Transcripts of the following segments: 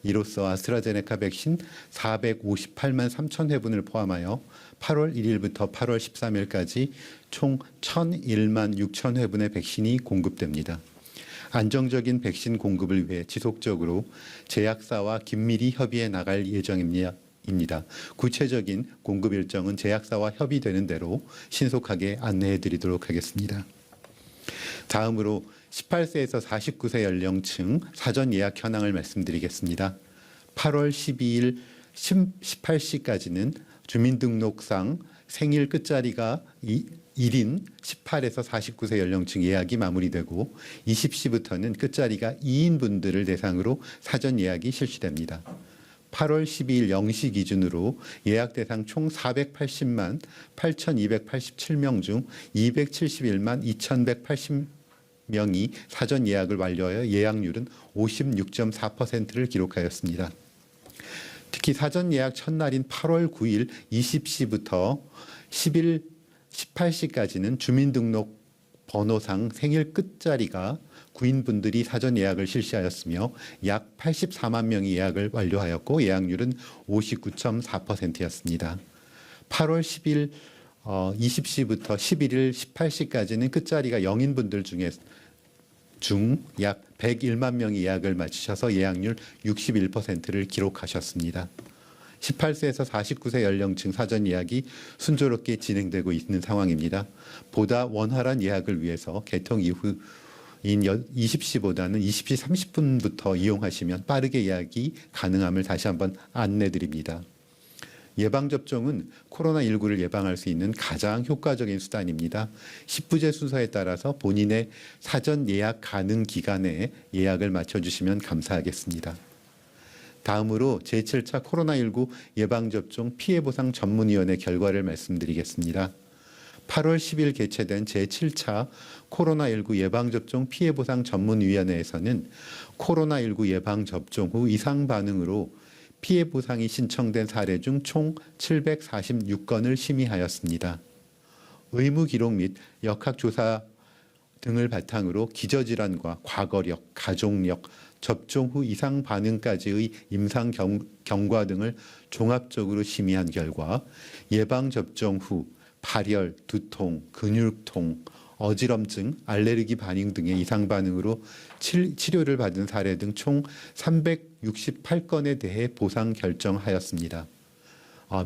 이로써 아스트라제네카 백신 458만 3천 회분을 포함하여 8월 1일부터 8월 13일까지 총 1001만 6천 회분의 백신이 공급됩니다. 안정적인 백신 공급을 위해 지속적으로 제약사와 긴밀히 협의해 나갈 예정입니다. 구체적인 공급 일정은 제약사와 협의되는 대로 신속하게 안내해 드리도록 하겠습니다. 다음으로 18세에서 49세 연령층 사전 예약 현황을 말씀드리겠습니다. 8월 12일 18시까지는 주민등록상 생일 끝자리가 1인 18에서 49세 연령층 예약이 마무리되고 20시부터는 끝자리가 2인 분들을 대상으로 사전 예약이 실시됩니다. 8월 12일 0시 기준으로 예약 대상 총 480만 8,287명 중 271만 2,180명이 사전 예약을 완료하여 예약률은 56.4%를 기록하였습니다. 특히 사전 예약 첫날인 8월 9일 20시부터 10일 18시까지는 주민등록 번호상 생일 끝자리가 9인분들이 사전 예약을 실시하였으며 약 84만 명이 예약을 완료하였고 예약률은 59.4%였습니다. 8월 10일 20시부터 11일 18시까지는 끝자리가 0인분들 중 약 101만 명이 예약을 마치셔서 예약률 61%를 기록하셨습니다. 18세에서 49세 연령층 사전 예약이 순조롭게 진행되고 있는 상황입니다. 보다 원활한 예약을 위해서 개통 이후인 20시보다는 20시 30분부터 이용하시면 빠르게 예약이 가능함을 다시 한번 안내드립니다. 예방접종은 코로나19를 예방할 수 있는 가장 효과적인 수단입니다. 10부제 순서에 따라서 본인의 사전 예약 가능 기간에 예약을 맞춰주시면 감사하겠습니다. 다음으로 제7차 코로나19 예방접종 피해보상 전문위원회 결과를 말씀드리겠습니다. 8월 10일 개최된 제7차 코로나19 예방접종 피해보상 전문위원회에서는 코로나19 예방접종 후 이상 반응으로 피해보상이 신청된 사례 중 총 746건을 심의하였습니다. 의무기록 및 역학조사 등을 바탕으로 기저질환과 과거력, 가족력, 접종 후 이상 반응까지의 임상 경과 등을 종합적으로 심의한 결과 예방접종 후 발열, 두통, 근육통, 어지럼증, 알레르기 반응 등의 이상 반응으로 치료를 받은 사례 등 총 368건에 대해 보상 결정하였습니다.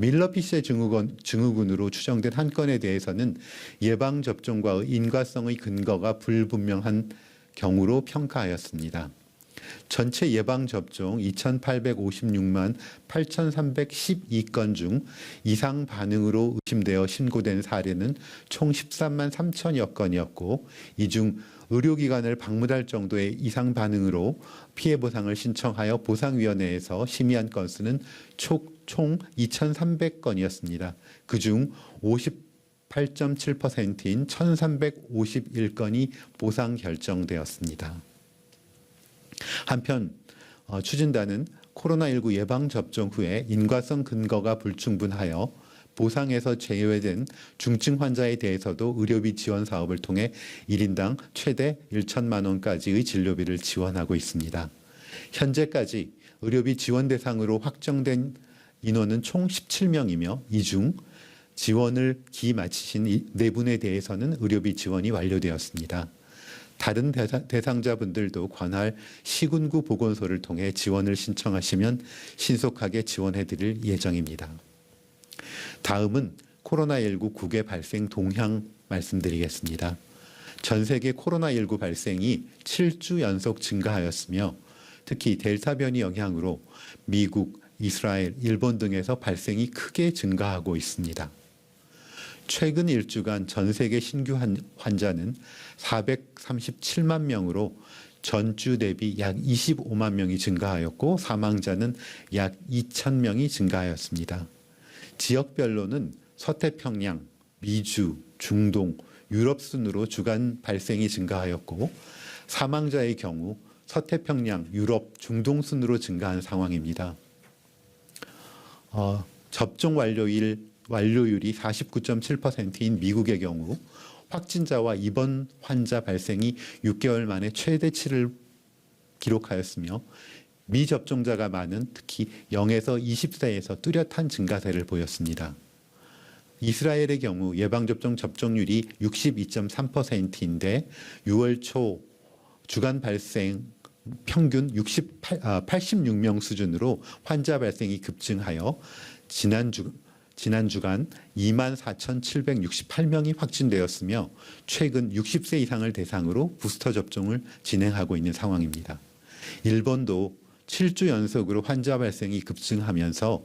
밀러피시의 증후군으로 추정된 한 건에 대해서는 예방접종과의 인과성의 근거가 불분명한 경우로 평가하였습니다. 전체 예방접종 2,856만 8,312건 중 이상 반응으로 의심되어 신고된 사례는 총 13만 3천여 건이었고 이 중 의료기관을 방문할 정도의 이상 반응으로 피해보상을 신청하여 보상위원회에서 심의한 건수는 총 2,300건이었습니다. 그중 58.7%인 1,351건이 보상 결정되었습니다. 한편 추진단은 코로나19 예방접종 후에 인과성 근거가 불충분하여 보상에서 제외된 중증 환자에 대해서도 의료비 지원 사업을 통해 1인당 최대 1천만 원까지의 진료비를 지원하고 있습니다. 현재까지 의료비 지원 대상으로 확정된 인원은 총 17명이며 이 중 지원을 마치신 4분에 대해서는 의료비 지원이 완료되었습니다. 다른 대상자분들도 관할 시군구 보건소를 통해 지원을 신청하시면 신속하게 지원해드릴 예정입니다. 다음은 코로나19 국외 발생 동향 말씀드리겠습니다. 전 세계 코로나19 발생이 7주 연속 증가하였으며 특히 델타 변이 영향으로 미국, 이스라엘, 일본 등에서 발생이 크게 증가하고 있습니다. 최근 1주간 전 세계 신규 환자는 437만 명으로 전주 대비 약 25만 명이 증가하였고 사망자는 약 2,000명이 증가하였습니다. 지역별로는 서태평양, 미주, 중동, 유럽 순으로 주간 발생이 증가하였고 사망자의 경우 서태평양, 유럽, 중동 순으로 증가한 상황입니다. 접종 완료율이 49.7%인 미국의 경우 확진자와 입원 환자 발생이 6개월 만에 최대치를 기록하였으며 미접종자가 많은 특히 0에서 20세에서 뚜렷한 증가세를 보였습니다. 이스라엘의 경우 예방접종 접종률이 62.3%인데 6월 초 주간 발생 평균 86명 수준으로 환자 발생이 급증하여 지난 주간 24,768명이 확진되었으며 최근 60세 이상을 대상으로 부스터 접종을 진행하고 있는 상황입니다. 일본도 7주 연속으로 환자 발생이 급증하면서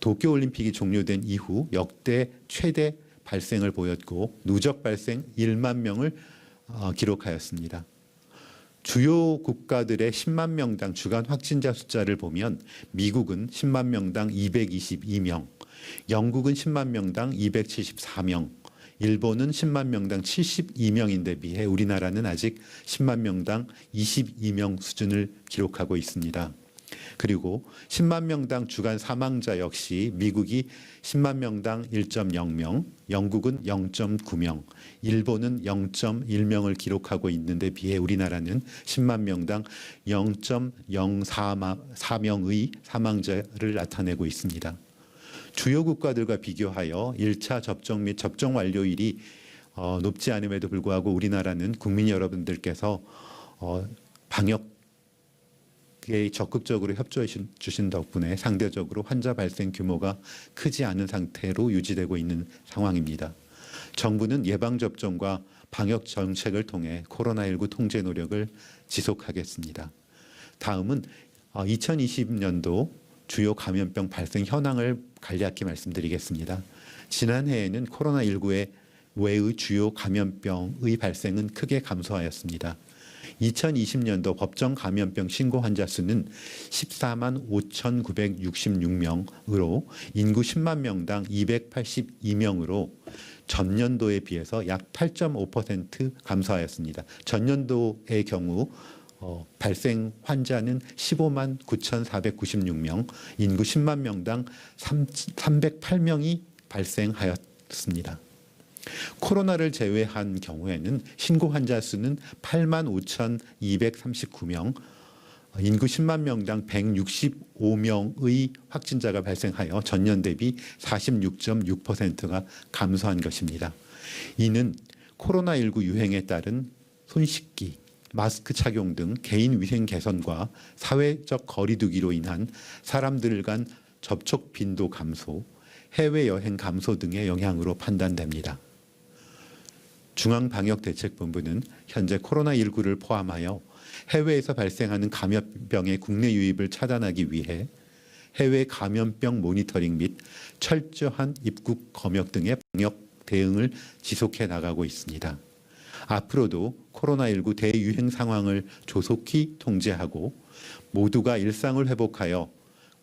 도쿄올림픽이 종료된 이후 역대 최대 발생을 보였고 누적 발생 1만 명을 기록하였습니다. 주요 국가들의 10만 명당 주간 확진자 숫자를 보면 미국은 10만 명당 222명, 영국은 10만 명당 274명, 일본은 10만 명당 72명인데 비해 우리나라는 아직 10만 명당 22명 수준을 기록하고 있습니다. 그리고 10만 명당 주간 사망자 역시 미국이 10만 명당 1.0명, 영국은 0.9명, 일본은 0.1명을 기록하고 있는데 비해 우리나라는 10만 명당 0.044명의 사망자를 나타내고 있습니다. 주요 국가들과 비교하여 1차 접종 및 접종 완료율이 높지 않음에도 불구하고 우리나라는 국민 여러분들께서 방역에 적극적으로 협조해 주신 덕분에 상대적으로 환자 발생 규모가 크지 않은 상태로 유지되고 있는 상황입니다. 정부는 예방접종과 방역 정책을 통해 코로나19 통제 노력을 지속하겠습니다. 다음은 2020년도 주요 감염병 발생 현황을 간략히 말씀드리겠습니다. 지난해에는 코로나19의 외의 주요 감염병의 발생은 크게 감소하였습니다. 2020년도 법정 감염병 신고 환자 수는 14만 5,966명으로 인구 10만 명당 282명으로 전년도에 비해서 약 8.5% 감소하였습니다. 전년도의 경우 발생 환자는 15만 9,496명, 인구 10만 명당 308명이 발생하였습니다. 코로나를 제외한 경우에는 신고 환자 수는 8만 5,239명, 인구 10만 명당 165명의 확진자가 발생하여 전년 대비 46.6%가 감소한 것입니다. 이는 코로나19 유행에 따른 손 씻기, 마스크 착용 등 개인 위생 개선과 사회적 거리두기로 인한 사람들 간 접촉 빈도 감소, 해외여행 감소 등의 영향으로 판단됩니다. 중앙방역대책본부는 현재 코로나19를 포함하여 해외에서 발생하는 감염병의 국내 유입을 차단하기 위해 해외 감염병 모니터링 및 철저한 입국 검역 등의 방역 대응을 지속해 나가고 있습니다. 앞으로도 코로나19 대유행 상황을 조속히 통제하고 모두가 일상을 회복하여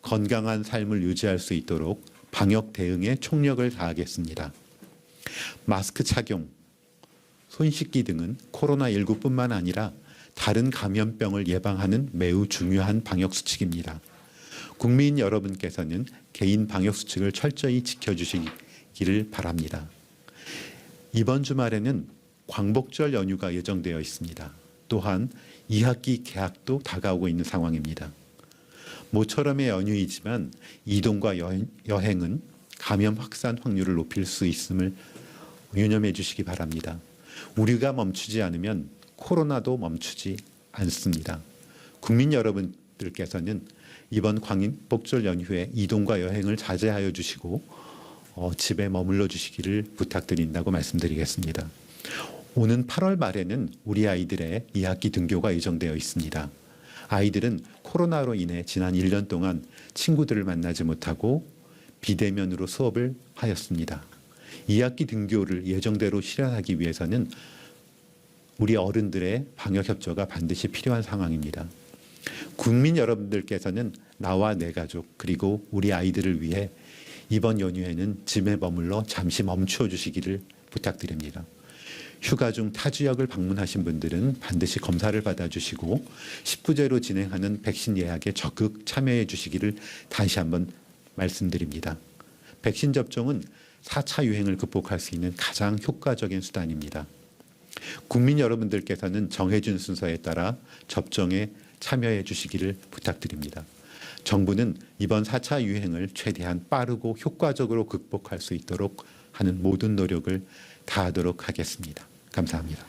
건강한 삶을 유지할 수 있도록 방역 대응에 총력을 다하겠습니다. 마스크 착용, 손 씻기 등은 코로나19뿐만 아니라 다른 감염병을 예방하는 매우 중요한 방역 수칙입니다. 국민 여러분께서는 개인 방역 수칙을 철저히 지켜주시기를 바랍니다. 이번 주말에는 광복절 연휴가 예정되어 있습니다. 또한 2학기 개학도 다가오고 있는 상황입니다. 모처럼의 연휴이지만 이동과 여행은 감염 확산 확률을 높일 수 있음을 유념해 주시기 바랍니다. 우리가 멈추지 않으면 코로나도 멈추지 않습니다. 국민 여러분들께서는 이번 광복절 연휴에 이동과 여행을 자제하여 주시고 집에 머물러 주시기를 부탁드린다고 말씀드리겠습니다. 오는 8월 말에는 우리 아이들의 2학기 등교가 예정되어 있습니다. 아이들은 코로나로 인해 지난 1년 동안 친구들을 만나지 못하고 비대면으로 수업을 하였습니다. 2학기 등교를 예정대로 실현하기 위해서는 우리 어른들의 방역 협조가 반드시 필요한 상황입니다. 국민 여러분들께서는 나와 내 가족 그리고 우리 아이들을 위해 이번 연휴에는 집에 머물러 잠시 멈추어 주시기를 부탁드립니다. 휴가 중 타 지역을 방문하신 분들은 반드시 검사를 받아주시고 19제로 진행하는 백신 예약에 적극 참여해 주시기를 다시 한번 말씀드립니다. 백신 접종은 4차 유행을 극복할 수 있는 가장 효과적인 수단입니다. 국민 여러분들께서는 정해진 순서에 따라 접종에 참여해 주시기를 부탁드립니다. 정부는 이번 4차 유행을 최대한 빠르고 효과적으로 극복할 수 있도록 하는 모든 노력을 다하도록 하겠습니다. 감사합니다.